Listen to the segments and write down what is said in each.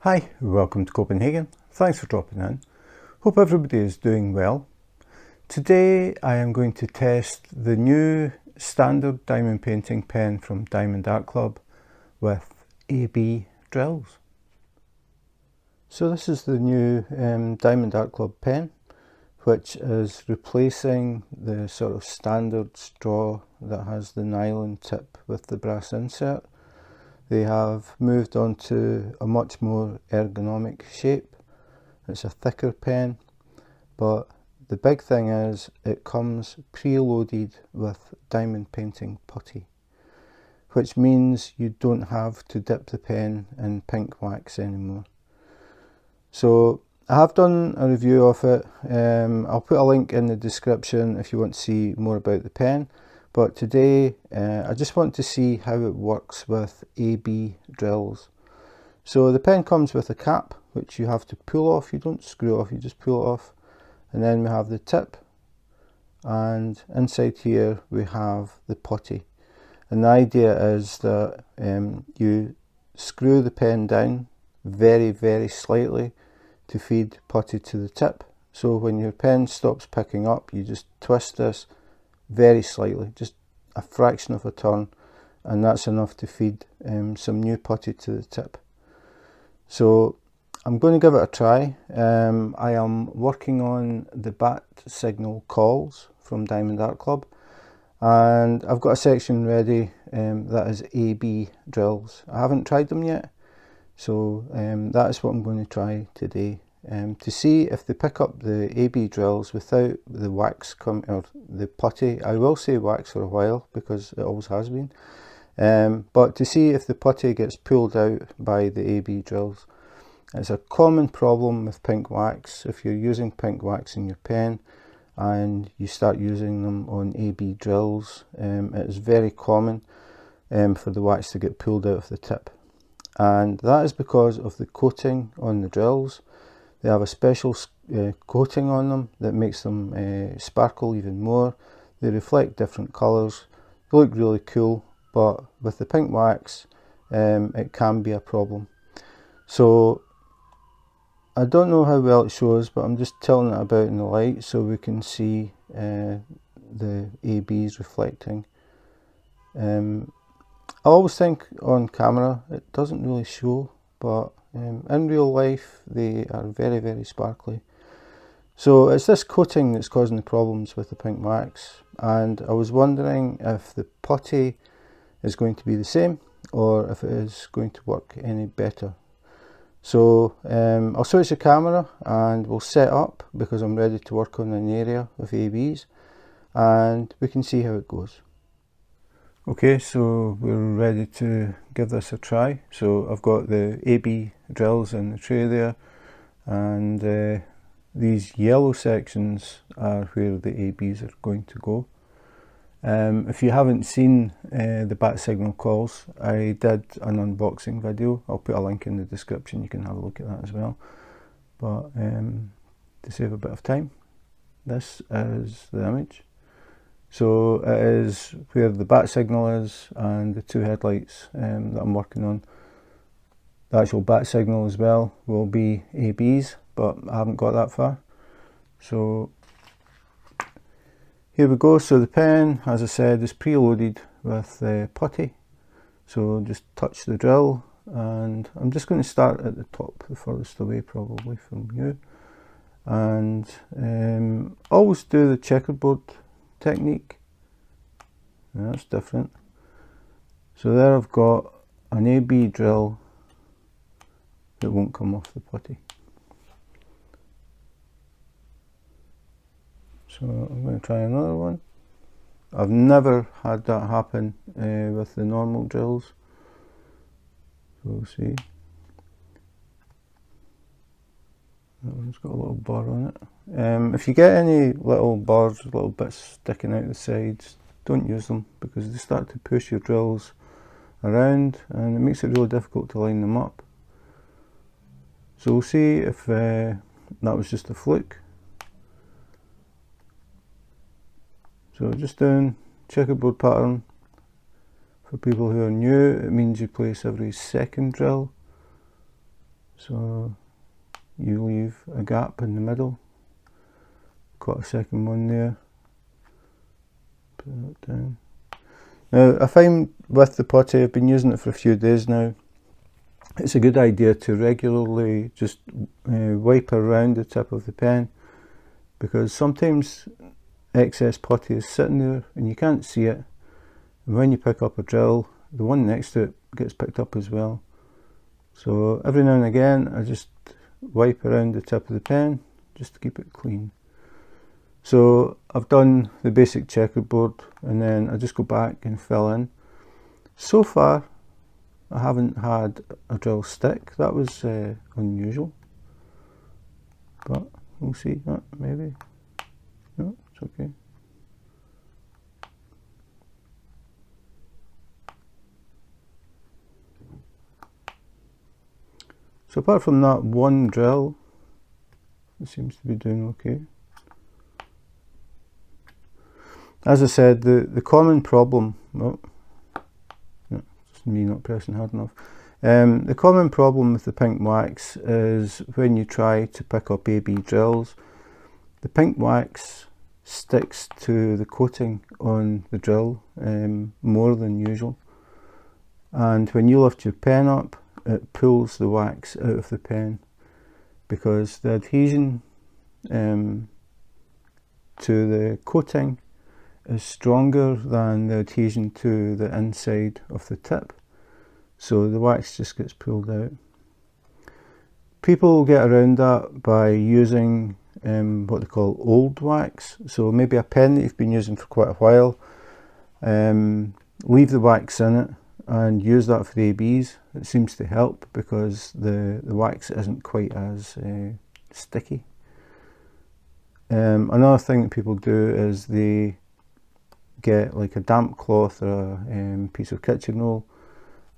Hi, welcome to Copenhagen. Thanks for dropping in. Hope everybody is doing well. Today I am going to test the new standard diamond painting pen from Diamond Art Club with AB drills. So this is the new Diamond Art Club pen, which is replacing the sort of standard straw that has the nylon tip with the brass insert. They have moved on to a much more ergonomic shape. It's a thicker pen, but the big thing is it comes preloaded with diamond painting putty, which means you don't have to dip the pen in pink wax anymore. So I have done a review of it. I'll put a link in the description if you want to see more about the pen. But today I just want to see how it works with AB drills. So the pen comes with a cap which you have to pull off. You don't screw off, you just pull it off. And then we have the tip, and inside here we have the putty. And the idea is that you screw the pen down very slightly to feed putty to the tip. So when your pen stops picking up, you just twist this very slightly, just a fraction of a turn, and that's enough to feed some new putty to the tip. So I'm going to give it a try. I am working on the bat signal calls from Diamond Art Club, and I've got a section ready that is AB drills. I haven't tried them yet, so that is what I'm going to try today. To see if they pick up the AB drills without the wax or the putty. I will say wax for a while because it always has been, but to see if the putty gets pulled out by the AB drills. It's a common problem with pink wax. If you're using pink wax in your pen and you start using them on AB drills, it is very common for the wax to get pulled out of the tip, and that is because of the coating on the drills. They have a special coating on them that makes them sparkle even more. They reflect different colours. They look really cool, but with the pink wax it can be a problem. So I don't know how well it shows, but I'm just tilting it about in the light so we can see the ABs reflecting. I always think on camera it doesn't really show, but in real life they are very sparkly. So it's this coating that's causing the problems with the pink wax, and I was wondering if the putty is going to be the same or if it is going to work any better. So I'll switch the camera and we'll set up because I'm ready to work on an area of ABs, and we can see how it goes. Okay, so we're ready to give this a try. So I've got the AB drills in the tray there, and these yellow sections are where the ABs are going to go. If you haven't seen the bat signal calls, I did an unboxing video. I'll put a link in the description, you can have a look at that as well. But to save a bit of time, this is the image. So it is where the bat signal is and the two headlights that I'm working on. The actual bat signal as well will be ABs, but I haven't got that far. So here we go. So the pen, as I said, is preloaded with putty. So just touch the drill, and I'm just going to start at the top, the furthest away probably from you. And always do the checkerboard technique. Now that's different. So there I've got an AB drill that won't come off the putty. So I'm going to try another one. I've never had that happen with the normal drills. So we'll see. That one's got a little burr on it. If you get any little burrs, little bits sticking out the sides, don't use them because they start to push your drills around and it makes it really difficult to line them up. So we'll see if that was just a fluke. So just doing checkerboard pattern. For people who are new, it means you place every second drill. So you leave a gap in the middle, got a second one there, put that down. Now I find with the putty, I've been using it for a few days now, it's a good idea to regularly just wipe around the tip of the pen, because sometimes excess putty is sitting there and you can't see it, and when you pick up a drill, the one next to it gets picked up as well. So every now and again I just wipe around the tip of the pen just to keep it clean. So I've done the basic checkerboard and then I just go back and fill in. So far I haven't had a drill stick. That was unusual, but we'll see. Maybe. No, it's okay. So apart from that one drill, it seems to be doing okay. As I said, the common problem, oh, no, it's me not pressing hard enough. The common problem with the pink wax is when you try to pick up AB drills, the pink wax sticks to the coating on the drill more than usual. And when you lift your pen up, it pulls the wax out of the pen, because the adhesion to the coating is stronger than the adhesion to the inside of the tip, so the wax just gets pulled out. People get around that by using what they call old wax, so maybe a pen that you've been using for quite a while, leave the wax in it and use that for the ABs. It seems to help because the wax isn't quite as sticky. Another thing that people do is they get like a damp cloth or a piece of kitchen roll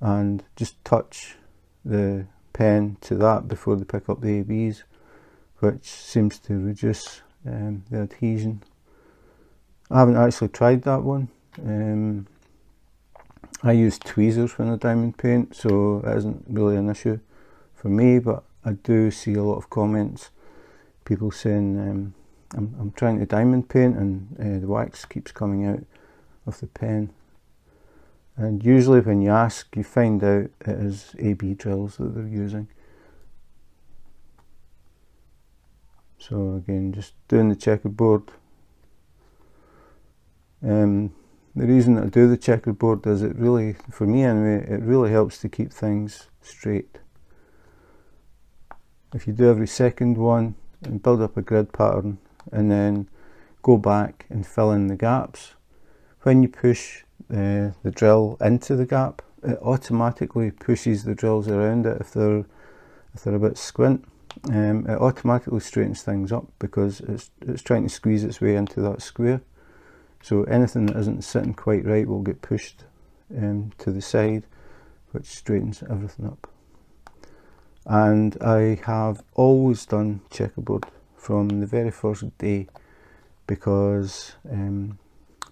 and just touch the pen to that before they pick up the ABs, which seems to reduce the adhesion. I haven't actually tried that one. I use tweezers when I diamond paint, so it isn't really an issue for me, but I do see a lot of comments, people saying I'm trying to diamond paint and the wax keeps coming out of the pen. And usually when you ask, you find out it is AB drills that they're using. So again, just doing the checkerboard. The reason that I do the checkerboard is it really, for me anyway, it really helps to keep things straight. If you do every second one and build up a grid pattern and then go back and fill in the gaps, when you push the drill into the gap, it automatically pushes the drills around it if they're a bit squint. It automatically straightens things up because it's trying to squeeze its way into that square. So anything that isn't sitting quite right will get pushed to the side, which straightens everything up. And I have always done checkerboard from the very first day, because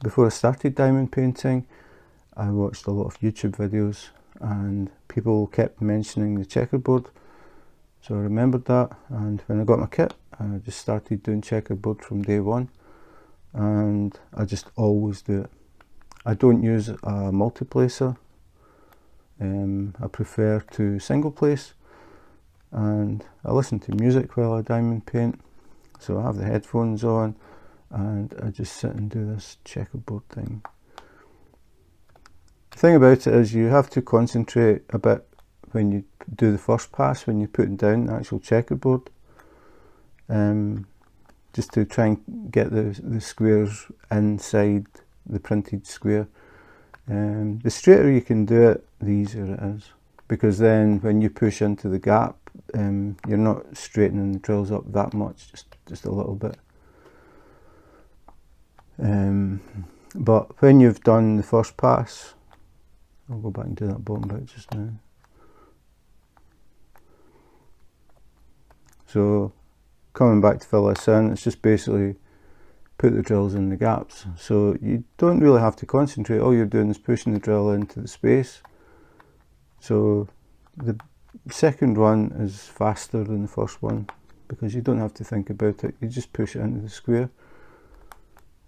before I started diamond painting, I watched a lot of YouTube videos and people kept mentioning the checkerboard. So I remembered that, and when I got my kit, I just started doing checkerboard from day one, and I just always do it. I don't use a multi-placer. I prefer to single place, and I listen to music while I diamond paint. So I have the headphones on and I just sit and do this checkerboard thing. The thing about it is you have to concentrate a bit when you do the first pass, when you're putting down the actual checkerboard, just to try and get the squares inside the printed square. The straighter you can do it, the easier it is, because then when you push into the gap, you're not straightening the drills up that much, just a little bit. But when you've done the first pass, I'll go back and do that bottom bit just now. So coming back to fill this in, it's just basically put the drills in the gaps. So you don't really have to concentrate, all you're doing is pushing the drill into the space. So the The second run is faster than the first one because you don't have to think about it, you just push it into the square.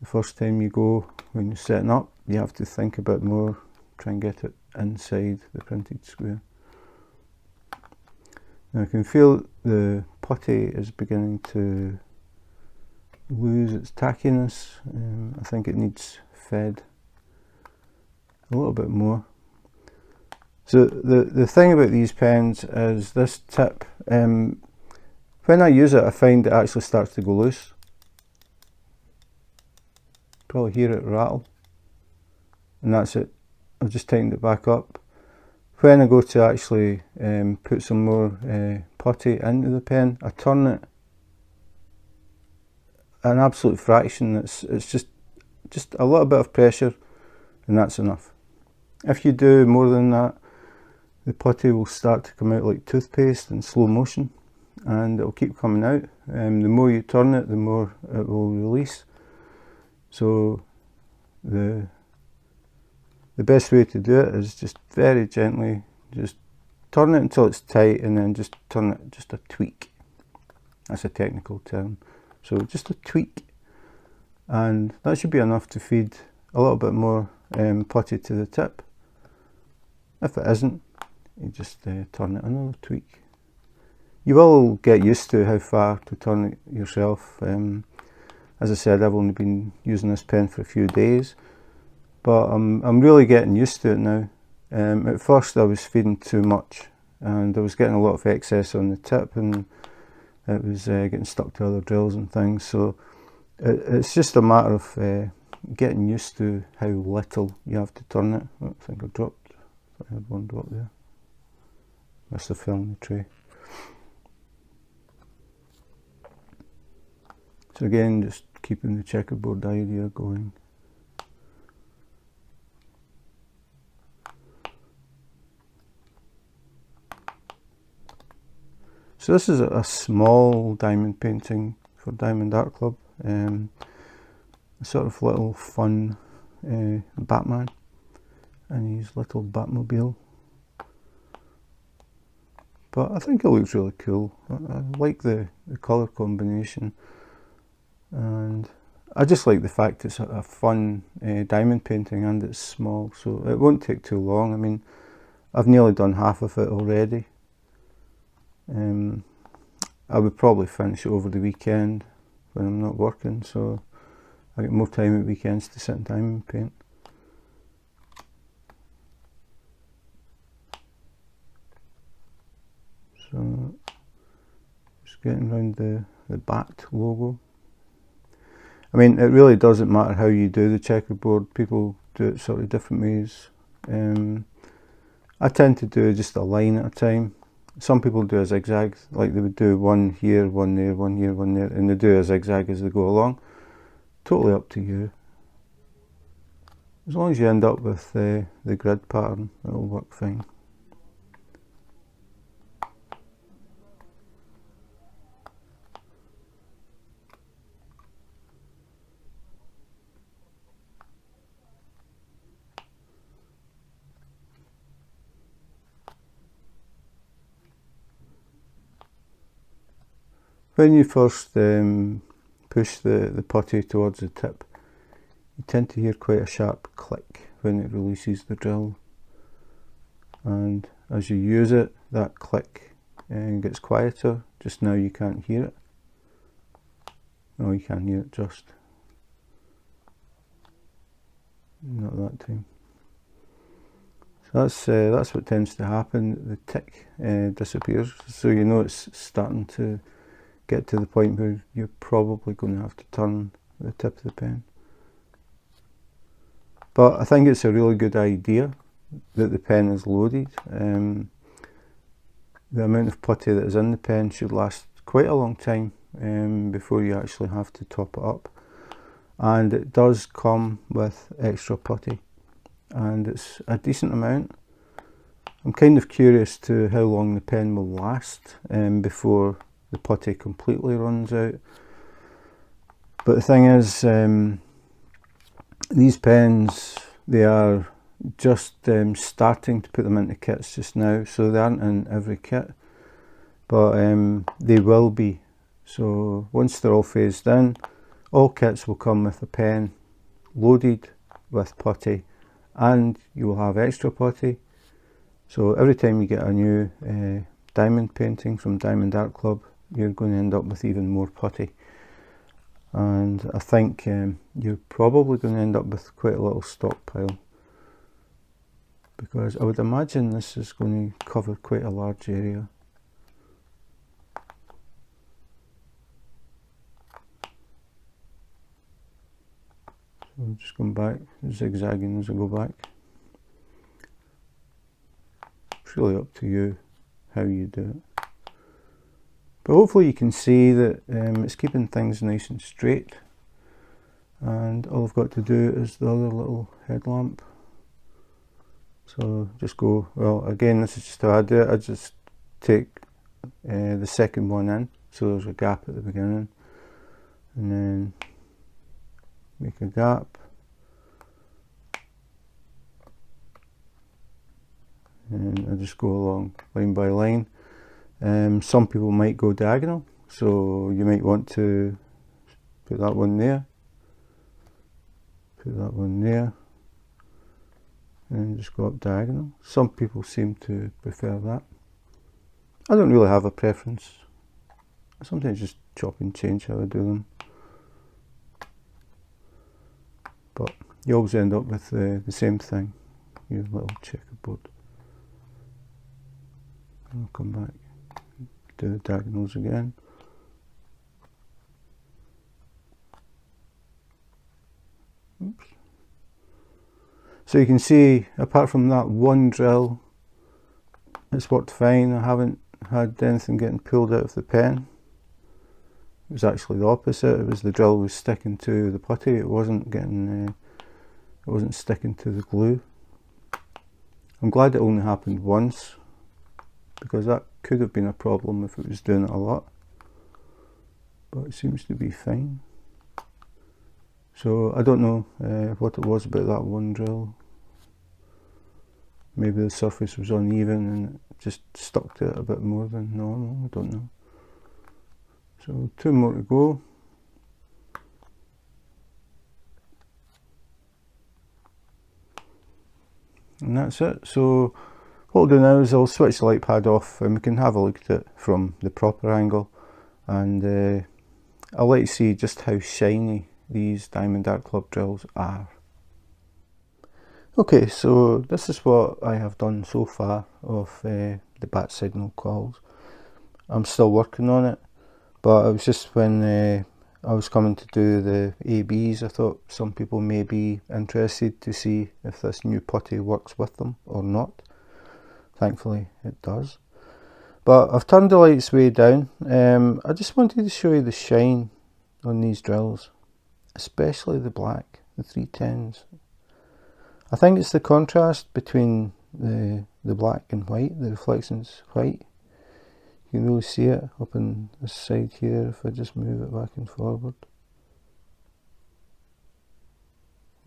The first time you go, when you're setting up, you have to think a bit more, try and get it inside the printed square. Now I can feel the putty is beginning to lose its tackiness. I think it needs fed a little bit more. So the thing about these pens is this tip, when I use it I find it actually starts to go loose. Probably hear it rattle, and that's it. I've just tightened it back up. When I go to actually put some more putty into the pen, I turn it an absolute fraction. It's just a little bit of pressure, and that's enough. If you do more than that, the putty will start to come out like toothpaste in slow motion, and it'll keep coming out. The more you turn it, the more it will release. So the best way to do it is just very gently, just turn it until it's tight, and then just turn it just a tweak. That's a technical term. So just a tweak, and that should be enough to feed a little bit more putty to the tip. If it isn't, you just turn it another tweak. You will get used to how far to turn it yourself. As I said, I've only been using this pen for a few days, but I'm really getting used to it now. At first I was feeding too much, and I was getting a lot of excess on the tip, and it was getting stuck to other drills and things. So it's just a matter of getting used to how little you have to turn it. Oh, I think I dropped. I had one drop there. Must have fell in the tray. So again, just keeping the checkerboard idea going. So this is a small diamond painting for Diamond Art Club. A sort of little fun Batman and his little Batmobile. But I think it looks really cool. I like the colour combination, and I just like the fact it's a fun diamond painting, and it's small, so it won't take too long. I mean, I've nearly done half of it already. I would probably finish it over the weekend when I'm not working, so I get more time at weekends to sit and diamond paint. So just getting around the bat logo. I mean, it really doesn't matter how you do the checkerboard. People do it sort of different ways. I tend to do just a line at a time. Some people do a zigzag, like they would do one here, one there, one here, one there, and they do a zigzag as they go along. Totally up to you. As long as you end up with the grid pattern, it'll work fine. When you first push the putty towards the tip, you tend to hear quite a sharp click when it releases the drill, and as you use it, that click gets quieter. Just now you can't hear it. No, you can't hear it just. Not that time. So that's what tends to happen. The tick disappears, so you know it's starting to get to the point where you're probably going to have to turn the tip of the pen. But I think it's a really good idea that the pen is loaded. The amount of putty that is in the pen should last quite a long time before you actually have to top it up. And it does come with extra putty, and it's a decent amount. I'm kind of curious to how long the pen will last before the putty completely runs out. But the thing is, these pens, they are just starting to put them into kits just now, so they aren't in every kit, but they will be. So once they're all phased in, all kits will come with a pen loaded with putty, and you will have extra putty. So every time you get a new diamond painting from Diamond Art Club, you're going to end up with even more putty. And I think you're probably going to end up with quite a little stockpile, because I would imagine this is going to cover quite a large area. So I'm just going back, zigzagging as I go back. It's really up to you how you do it. But hopefully you can see that it's keeping things nice and straight. And all I've got to do is the other little headlamp. So just go, well, again, this is just how I do it. I just take the second one in, so there's a gap at the beginning, and then make a gap, and I just go along line by line. Some people might go diagonal, so you might want to put that one there, put that one there, and just go up diagonal. Some people seem to prefer that. I don't really have a preference. I sometimes just chop and change how I do them, but you always end up with the same thing, your little checkerboard. I'll come back, do the diagonals again. Oops. So you can see, apart from that one drill, it's worked fine. I haven't had anything getting pulled out of the pen. It was actually the opposite. It was the drill was sticking to the putty. It wasn't getting, it wasn't sticking to the glue. I'm glad it only happened once, because that could have been a problem if it was doing it a lot. But it seems to be fine. So I don't know what it was about that one drill. Maybe the surface was uneven and it just stuck to it a bit more than normal, I don't know. So 2 more to go. And that's it. So what I'll do now is I'll switch the light pad off and we can have a look at it from the proper angle. And I'll let you see just how shiny these Diamond Art Club drills are. Okay, so this is what I have done so far of the bat signal coils. I'm still working on it, but it was just when I was coming to do the ABs, I thought some people may be interested to see if this new putty works with them or not. Thankfully it does. But I've turned the lights way down. I just wanted to show you the shine on these drills, especially the black, the 310s. I think it's the contrast between the black and white, the reflections white. You can really see it up on this side here if I just move it back and forward.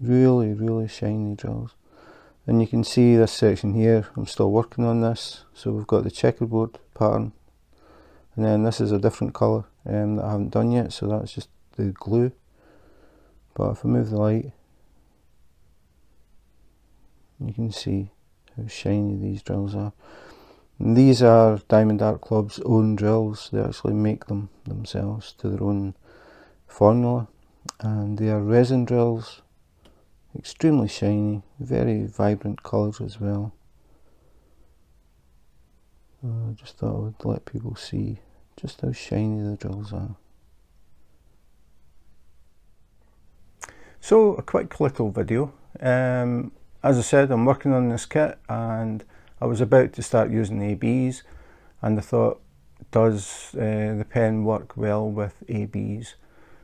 Really, really shiny drills. And you can see this section here, I'm still working on this. So we've got the checkerboard pattern, and then this is a different colour that I haven't done yet, so that's just the glue. But if I move the light, you can see how shiny these drills are. And these are Diamond Art Club's own drills. They actually make them themselves to their own formula, and they are resin drills, extremely shiny, very vibrant colours as well. I just thought I would let people see just how shiny the drills are. So a quick little video. As I said, I'm working on this kit and I was about to start using ABs, and I thought, does the pen work well with ABs?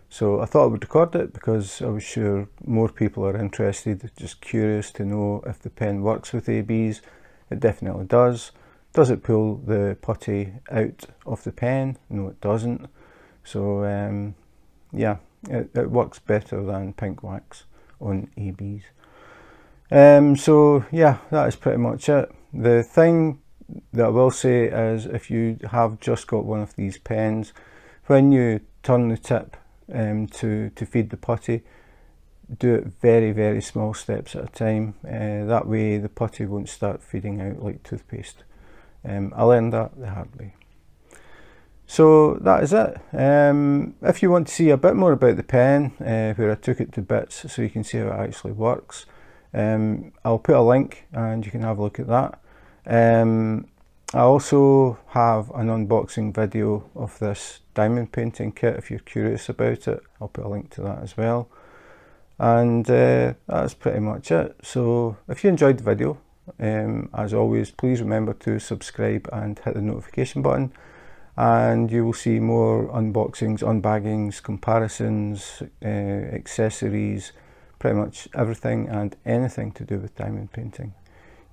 So I thought I would record it because I was sure more people are interested, just curious to know if the pen works with ABs. It definitely does. Does it pull the putty out of the pen? No, it doesn't. So yeah, it works better than pink wax on ABs. So yeah, that is pretty much it. The thing that I will say is, if you have just got one of these pens, when you turn the tip to feed the putty, do it very, very small steps at a time. That way the putty won't start feeding out like toothpaste. I learned that the hard way. So that is it. If you want to see a bit more about the pen, where I took it to bits so you can see how it actually works, I'll put a link and you can have a look at that. I also have an unboxing video of this diamond painting kit if you're curious about it. I'll put a link to that as well. And that's pretty much it. So if you enjoyed the video, as always, please remember to subscribe and hit the notification button, and you will see more unboxings, unbaggings, comparisons, accessories, pretty much everything and anything to do with diamond painting.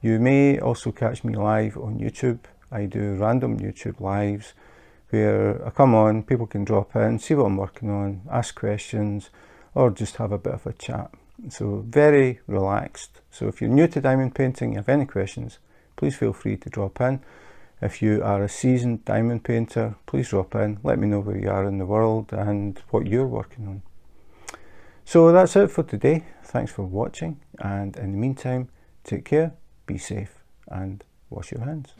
You may also catch me live on YouTube. I do random YouTube lives where I come on, people can drop in, see what I'm working on, ask questions, or just have a bit of a chat. So very relaxed. So if you're new to diamond painting, you have any questions, please feel free to drop in. If you are a seasoned diamond painter, please drop in, let me know where you are in the world and what you're working on. So that's it for today. Thanks for watching, and in the meantime, take care, be safe, and wash your hands.